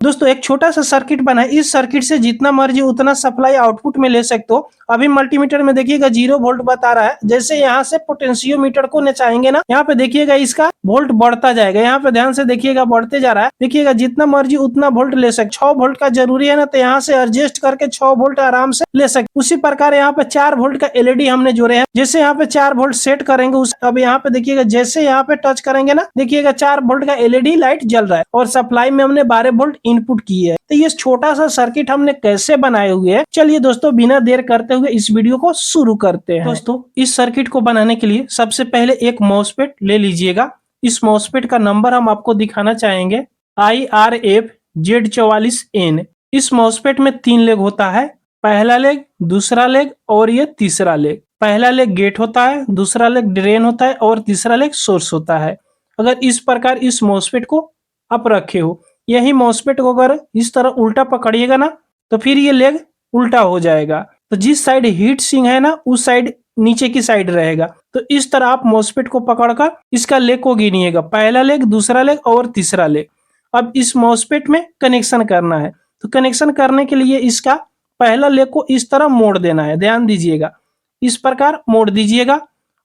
दोस्तों एक छोटा सा सर्किट बना है, इस सर्किट से जितना मर्जी उतना सप्लाई आउटपुट में ले सकते हो। अभी मल्टीमीटर में देखिएगा 0 वोल्ट बता रहा है। जैसे यहाँ से पोटेंशियोमीटर को नचाएंगे ना, यहाँ पे देखिएगा इसका वोल्ट बढ़ता जाएगा। यहाँ पे ध्यान से देखिएगा बढ़ते जा रहा है। देखिएगा जितना मर्जी उतना वोल्ट ले सकते। 6 वोल्ट का जरूरी है ना, तो यहाँ से एडजस्ट करके 6 वोल्ट आराम से ले सकते। उसी प्रकार यहाँ पे 4 वोल्ट का एलईडी हमने जोड़े हैं। जैसे यहाँ पे 4 वोल्ट सेट करेंगे अब यहाँ पे देखिएगा जैसे यहाँ पे टच करेंगे ना, देखिएगा 4 वोल्ट का एलईडी लाइट जल रहा है और सप्लाई में हमने 12 वोल्ट इनपुट की है। तो ये छोटा सा सर्किट हमने कैसे बनाए हुए हैं, चलिए दोस्तों बिना देर करते हुए इस वीडियो को शुरू करते हैं। दोस्तों इस सर्किट को बनाने के लिए सबसे पहले एक मॉसफेट ले लीजिएगा। इस मॉसफेट का नंबर हम आपको दिखाना चाहेंगे IRF Z44N। इस मॉसफेट में 3 लेग होता है, पहला लेग, दूसरा लेग और ये तीसरा लेग। पहला लेग गेट होता है, दूसरा लेग ड्रेन होता है और तीसरा लेग सोर्स होता है। अगर इस प्रकार इस मॉसफेट को आप रखे हो, यही मॉसफेट को अगर इस तरह उल्टा पकड़िएगा ना, तो फिर ये लेग उल्टा हो जाएगा। तो जिस साइड हीट सिंक है ना, उस साइड नीचे की साइड रहेगा। तो इस तरह आप मॉसफेट को पकड़कर इसका लेग को गिनिएगा, पहला लेग, दूसरा लेग और तीसरा लेग। अब इस मॉसफेट में कनेक्शन करना है। तो कनेक्शन करने के लिए इसका पहला लेग को इस तरह मोड़ देना है, ध्यान दीजिएगा, इस प्रकार मोड़ दीजिएगा।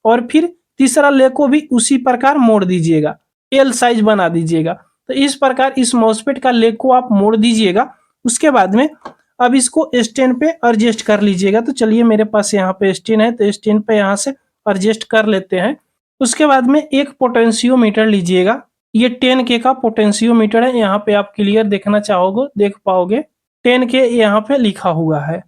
और फिर तीसरा लेग को भी उसी प्रकार मोड़ दीजिएगा, एल साइज बना दीजिएगा। तो इस प्रकार इस मॉसफेट का लेग को आप मोड़ दीजिएगा। उसके बाद में अब इसको स्टैंड पे एडजस्ट कर लीजिएगा। तो चलिए मेरे पास यहाँ पे स्टैंड है, तो स्टैंड पे यहाँ से एडजस्ट कर लेते हैं। उसके बाद में एक पोटेंशियोमीटर लीजिएगा। ये 10K का पोटेंशियोमीटर है। यहाँ पे आप क्लियर देखना चाहोगे, देख पाओगे 10K यहाँ पे लिखा हुआ है।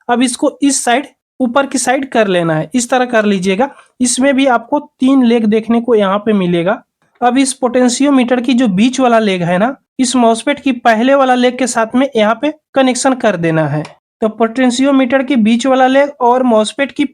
अब इसको इस साइड ऊपर की साइड कर लेना है, इस तरह कर लीजिएगा। इसमें भी आपको 3 लेग देखने को यहाँ पे मिलेगा। अब इस पोटेंशियोमीटर की जो बीच वाला लेग है ना, इस मॉसफेट की पहले वाला लेग के साथ में यहाँ पे कनेक्शन कर देना है। तो पोटेंशियोमीटर की बीच वाला लेग और मॉसफेट की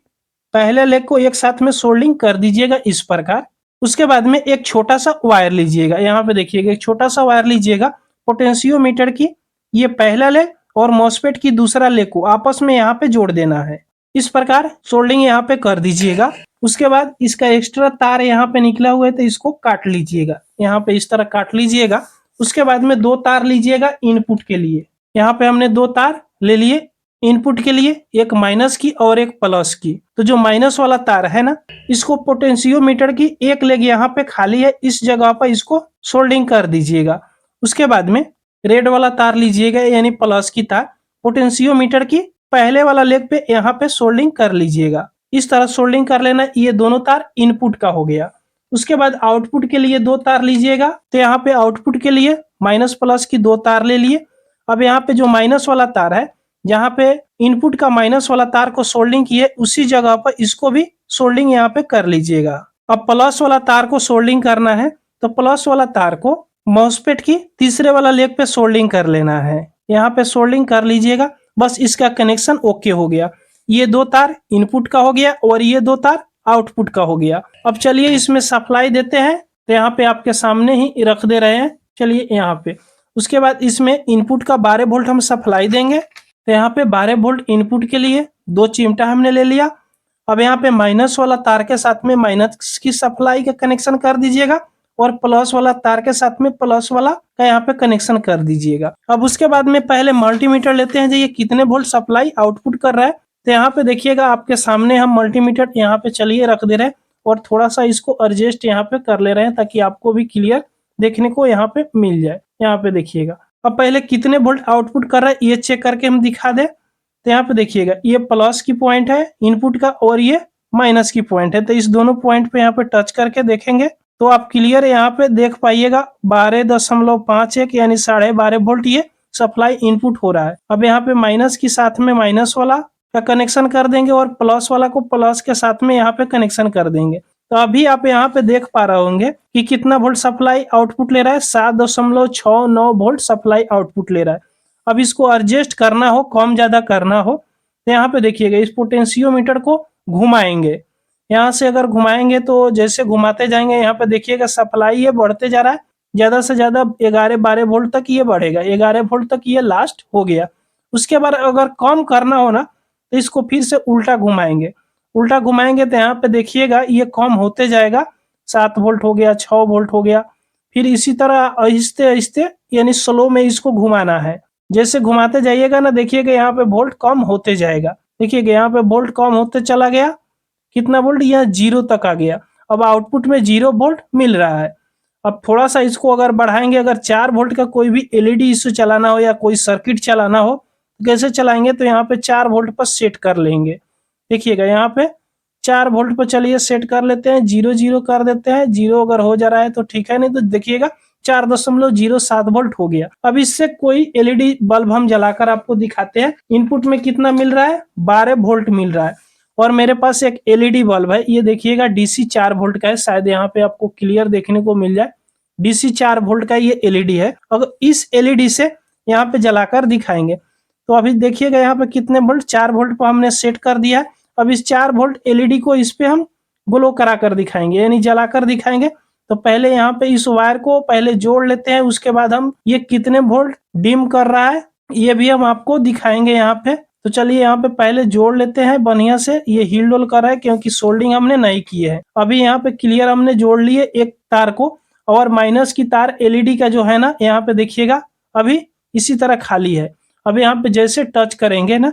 पहले लेग को एक साथ में सोल्डिंग कर दीजिएगा इस प्रकार। उसके बाद में एक छोटा सा वायर लीजिएगा, यहाँ पे देखिएगा एक छोटा सा वायर लीजिएगा। पोटेंशियोमीटर की ये पहला लेग और मॉसफेट की दूसरा लेग को आपस में यहाँ पे जोड़ देना है। इस प्रकार सोल्डिंग यहाँ पे कर दीजिएगा। उसके बाद इसका एक्स्ट्रा तार यहाँ पे निकला हुआ है, तो इसको काट लीजिएगा, यहाँ पे इस तरह काट लीजिएगा। उसके बाद में 2 तार लीजिएगा इनपुट के लिए। यहाँ पे हमने 2 तार ले लिए इनपुट के लिए, एक माइनस की और एक प्लस की। तो जो माइनस वाला तार है ना, इसको पोटेंशियोमीटर की एक लेग यहाँ पे खाली है, इस जगह पर इसको सोल्डिंग कर दीजिएगा। उसके बाद में रेड वाला तार लीजिएगा, यानी प्लस की तार पोटेंशियोमीटर की पहले वाला लेग पे यहाँ पे सोल्डिंग कर लीजिएगा। इस तरह सोल्डिंग कर लेना। ये दोनों तार इनपुट का हो गया। उसके बाद आउटपुट के लिए 2 तार लीजिएगा। तो यहाँ पे आउटपुट के लिए माइनस प्लस की 2 तार ले लिए। अब यहाँ पे जो माइनस वाला तार है, जहाँ पे इनपुट का माइनस वाला तार को सोल्डिंग किए, उसी जगह पर इसको भी सोल्डिंग यहाँ पे कर लीजिएगा। अब प्लस वाला तार को सोल्डिंग करना है, तो प्लस वाला तार को मॉसफेट की तीसरे वाला लेग पे सोल्डिंग कर लेना है। यहाँ पे सोल्डिंग कर लीजिएगा। बस इसका कनेक्शन ओके हो गया। ये 2 तार इनपुट का हो गया और ये 2 तार आउटपुट का हो गया। अब चलिए इसमें सप्लाई देते हैं। तो यहाँ पे आपके सामने ही रख दे रहे हैं, चलिए यहाँ पे। उसके बाद इसमें इनपुट का 12 वोल्ट हम सप्लाई देंगे। तो यहाँ पे 12 वोल्ट इनपुट के लिए 2 चिमटा हमने ले लिया। अब यहाँ पे माइनस वाला तार के साथ में माइनस की सप्लाई का कनेक्शन कर दीजिएगा और प्लस वाला तार के साथ में प्लस वाला का यहाँ पे कनेक्शन कर दीजिएगा। अब उसके बाद में पहले मल्टीमीटर लेते हैं, जो ये कितने वोल्ट सप्लाई आउटपुट कर रहा है। तो यहाँ पे देखिएगा आपके सामने हम मल्टीमीटर यहाँ पे चलिए रख दे रहे हैं और थोड़ा सा इसको एडजस्ट यहाँ पे कर ले रहे हैं, ताकि आपको भी क्लियर देखने को यहाँ पे मिल जाए। यहाँ पे देखिएगा अब पहले कितने वोल्ट आउटपुट कर रहा है ये चेक करके हम दिखा दे। तो यहाँ पे देखिएगा ये प्लस की पॉइंट है इनपुट का और ये माइनस की पॉइंट है। तो इस दोनों पॉइंट पे यहाँ पे टच करके देखेंगे तो आप क्लियर यहाँ पे देख पाइएगा 12.51 यानी 12.5 वोल्ट ये सप्लाई इनपुट हो रहा है। अब यहाँ पे माइनस के साथ में माइनस वाला का कनेक्शन कर देंगे और प्लस वाला को प्लस के साथ में यहाँ पे कनेक्शन कर देंगे। तो अभी आप यहाँ पे देख पा रहे होंगे कि कितना वोल्ट सप्लाई आउटपुट ले रहा है, 7.69 वोल्ट सप्लाई आउटपुट ले रहा है। अब इसको एडजस्ट करना हो, कम ज्यादा करना हो, तो यहाँ पे देखिएगा इस पोटेंशियोमीटर को घुमाएंगे। यहाँ से अगर घुमाएंगे तो जैसे घुमाते जाएंगे यहाँ पे देखिएगा सप्लाई ये बढ़ते जा रहा है, ज्यादा से ज्यादा 11-12 वोल्ट तक ये बढ़ेगा। 11 वोल्ट तक ये लास्ट हो गया। उसके बाद अगर कम करना हो ना, तो इसको फिर से उल्टा घुमाएंगे। उल्टा घुमाएंगे तो यहाँ पे देखिएगा ये कम होते जाएगा, 7 वोल्ट हो गया, 6 वोल्ट हो गया। फिर इसी तरह आहिस्ते आहिस्ते यानी स्लो में इसको घुमाना है। जैसे घुमाते जाइएगा ना, देखिएगा यहाँ पे वोल्ट कम होते जाएगा। देखिएगा यहाँ पे वोल्ट कम होते चला गया, कितना वोल्ट, यहाँ 0 तक आ गया। अब आउटपुट में 0 वोल्ट मिल रहा है। अब थोड़ा सा इसको अगर बढ़ाएंगे, अगर 4 वोल्ट का कोई भी एलईडी इशू चलाना हो या कोई सर्किट चलाना हो, तो कैसे चलाएंगे, तो यहाँ पे 4 वोल्ट पर सेट कर लेंगे। देखिएगा यहाँ पे 4 वोल्ट पर चलिए सेट कर लेते हैं, 0 कर देते हैं। 0 अगर हो जा रहा है तो ठीक है, नहीं तो देखिएगा 4.07 वोल्ट हो गया। अब इससे कोई एलईडी बल्ब हम जलाकर आपको दिखाते हैं। इनपुट में कितना मिल रहा है, 12 वोल्ट मिल रहा है। और मेरे पास एक एलईडी बल्ब है, ये देखिएगा डीसी 4 वोल्ट का है, शायद यहाँ पे आपको क्लियर देखने को मिल जाए। डीसी 4 वोल्ट का ये एलईडी है। अगर इस एलईडी से यहाँ पे जलाकर दिखाएंगे तो अभी देखिएगा यहाँ पे कितने वोल्ट, 4 वोल्ट पर हमने सेट कर दिया है। अब इस 4 वोल्ट एलईडी को इस पे हम ग्लो करा कर दिखाएंगे, यानी जलाकर दिखाएंगे। तो पहले यहाँ पे इस वायर को पहले जोड़ लेते हैं, उसके बाद हम ये कितने वोल्ट डिम कर रहा है ये भी हम आपको दिखाएंगे यहाँ पे। तो चलिए यहाँ पे पहले जोड़ लेते हैं बढ़िया से। ये हिल डोल कर रहा है क्योंकि सोल्डिंग हमने नहीं की है। अभी यहाँ पे क्लियर हमने जोड़ लिए एक तार को, और माइनस की तार एलईडी का जो है ना, यहाँ पे देखिएगा अभी इसी तरह खाली है। अभी यहाँ पे जैसे टच करेंगे ना,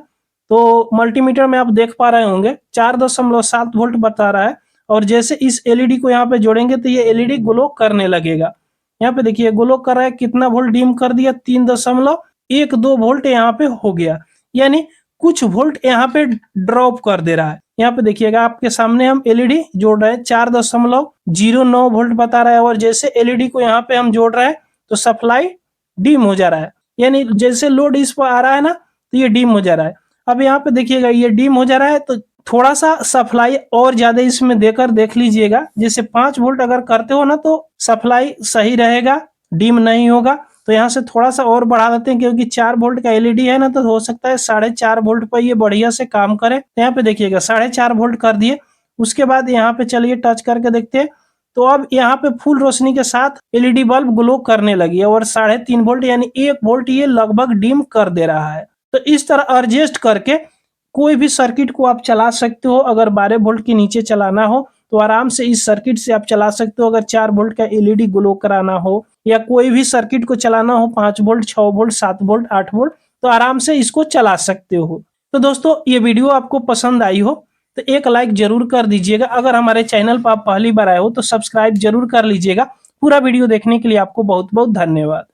तो मल्टीमीटर में आप देख पा रहे होंगे 4.7 वोल्ट बता रहा है। और जैसे इस एलईडी को यहाँ पे जोड़ेंगे तो ये एलईडी ग्लो करने लगेगा। यहाँ पे देखिए ग्लो कर रहा है, कितना वोल्ट डिम कर दिया, 3.12 वोल्ट यहाँ पे हो गया, यानी कुछ वोल्ट यहाँ पे ड्रॉप कर दे रहा है। यहाँ पे देखिएगा आपके सामने हम एलईडी जोड़ रहे हैं, 4.09 वोल्ट बता रहा है। और जैसे एलईडी को यहाँ पे हम जोड़ रहे हैं तो सप्लाई डिम हो जा रहा है, यानी जैसे लोड इस पर आ रहा है ना, तो ये डिम हो जा रहा है। अब यहाँ पे देखिएगा ये डिम हो जा रहा है, तो थोड़ा सा सप्लाई और ज्यादा इसमें देकर देख लीजिएगा। जैसे 5 वोल्ट अगर करते हो ना तो सप्लाई सही रहेगा, डिम नहीं होगा। तो यहाँ से थोड़ा सा और बढ़ा देते हैं, क्योंकि 4 वोल्ट का एलईडी है ना, तो हो सकता है 4.5 वोल्ट पर ये बढ़िया से काम करे। तो यहाँ पे देखिएगा 4.5 वोल्ट कर दिए। उसके बाद यहाँ पे चलिए टच करके देखते हैं, तो अब यहाँ पे फुल रोशनी के साथ एलईडी बल्ब ग्लो करने लगी है, और 3.5 वोल्ट यानी 1 वोल्ट ये लगभग डिम कर दे रहा है। तो इस तरह एडजस्ट करके कोई भी सर्किट को आप चला सकते हो। अगर 12 वोल्ट के नीचे चलाना हो तो आराम से इस सर्किट से आप चला सकते हो। अगर 4 वोल्ट का एलईडी ग्लो कराना हो, या कोई भी सर्किट को चलाना हो 5 वोल्ट, 6 वोल्ट, 7 वोल्ट, 8 वोल्ट, तो आराम से इसको चला सकते हो। तो दोस्तों ये वीडियो आपको पसंद आई हो तो एक लाइक जरूर कर दीजिएगा। अगर हमारे चैनल पर आप पहली बार आए हो तो सब्सक्राइब जरूर कर लीजिएगा। पूरा वीडियो देखने के लिए आपको बहुत बहुत धन्यवाद।